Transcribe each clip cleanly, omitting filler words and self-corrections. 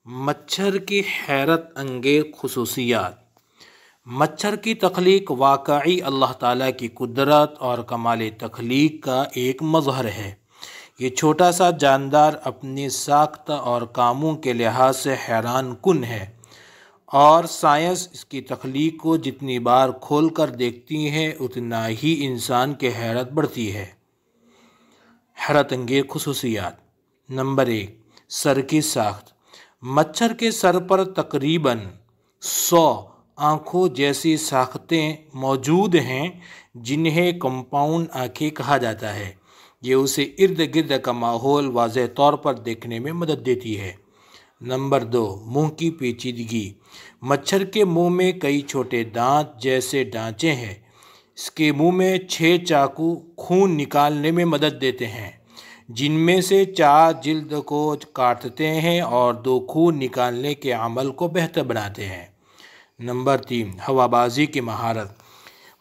मच्छर की हैरत अंगेज़ खसूसियात। मच्छर की तख्लीक वाकई अल्लाह ताला की कुदरत और कमाल तख्लीक का एक मज़हर है। ये छोटा सा जानदार अपनी साख्त और कामों के लिहाज से हैरान कुन है और साइंस इसकी तख्लीक को जितनी बार खोल कर देखती है उतना ही इंसान की हैरत बढ़ती है। हैरत अंगेज़ खसूसियात। नंबर 1, सर की साख्त। मच्छर के सर पर तकरीबन 100 आँखों जैसी साख्तें मौजूद हैं जिन्हें कंपाउंड आँखें कहा जाता है। ये उसे इर्द गिर्द का माहौल वाज़ेह तौर पर देखने में मदद देती है। नंबर 2, मुंह की पेचीदगी। मच्छर के मुंह में कई छोटे दांत जैसे ढांचे हैं। इसके मुंह में 6 चाकू खून निकालने में मदद देते हैं, जिनमें से 4 जिल्द को काटते हैं और 2 खून निकालने के अमल को बेहतर बनाते हैं। नंबर 3, हवाबाजी की महारत।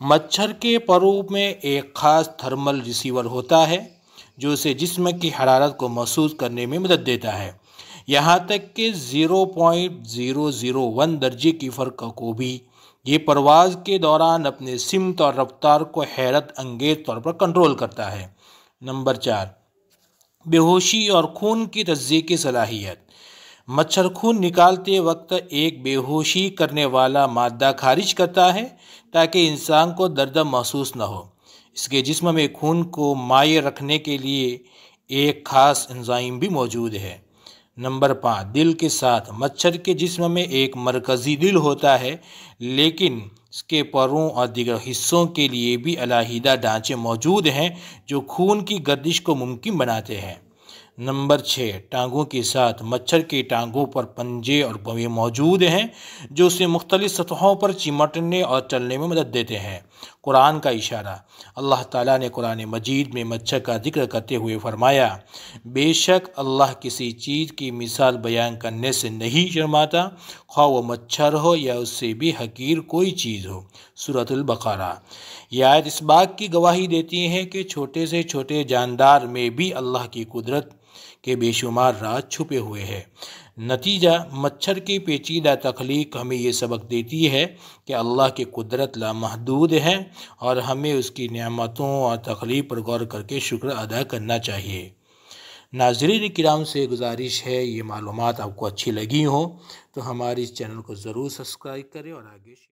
मच्छर के परों में एक ख़ास थर्मल रिसीवर होता है जो उसे जिस्म की हरारत को महसूस करने में मदद देता है। यहाँ तक कि 0.001 दर्जे की फ़र्क को भी ये परवाज़ के दौरान अपने सिमत और रफ्तार को हैरत अंगेज़ तौर पर कंट्रोल करता है। नंबर 4, बेहोशी और खून की तज्ज़िये की सलाहियत। मच्छर खून निकालते वक्त एक बेहोशी करने वाला मादा खारिज करता है ताकि इंसान को दर्द महसूस न हो। इसके जिस्म में खून को माये रखने के लिए एक ख़ास एंजाइम भी मौजूद है। नंबर 5, दिल के साथ। मच्छर के जिस्म में एक मरकज़ी दिल होता है, लेकिन इसके परों और दीगर हिस्सों के लिए भी अलहदा ढांचे मौजूद हैं जो खून की गर्दिश को मुमकिन बनाते हैं। नंबर 6, टांगों के साथ। मच्छर की टांगों पर पंजे और बवे मौजूद हैं जो उसे मुख्तलिफ सतहों पर चिमटने और चलने में मदद देते हैं। कुरान का इशारा। अल्लाह ताला ने कुरान मजीद में मच्छर का जिक्र करते हुए फरमाया, बेशक अल्लाह किसी चीज़ की मिसाल बयान करने से नहीं शर्माता, ख्वाह वो मच्छर हो या उससे भी हकीर कोई चीज़ हो। सूरतुल बकरा। यह आयत इस बात की गवाही देती है कि छोटे से छोटे जानदार में भी अल्लाह की कुदरत के बेशुमार राज छुपे हुए हैं। नतीजा, मच्छर की पेचीदा तख्लीक हमें ये सबक देती है कि अल्लाह की कुदरत लामहदूद है और हमें उसकी नेमतों और तख्लीक पर गौर करके शुक्र अदा करना चाहिए। नाज़रीन किराम से गुजारिश है, ये मालूमात आपको अच्छी लगी हो तो हमारे इस चैनल को ज़रूर सब्सक्राइब करें और आगे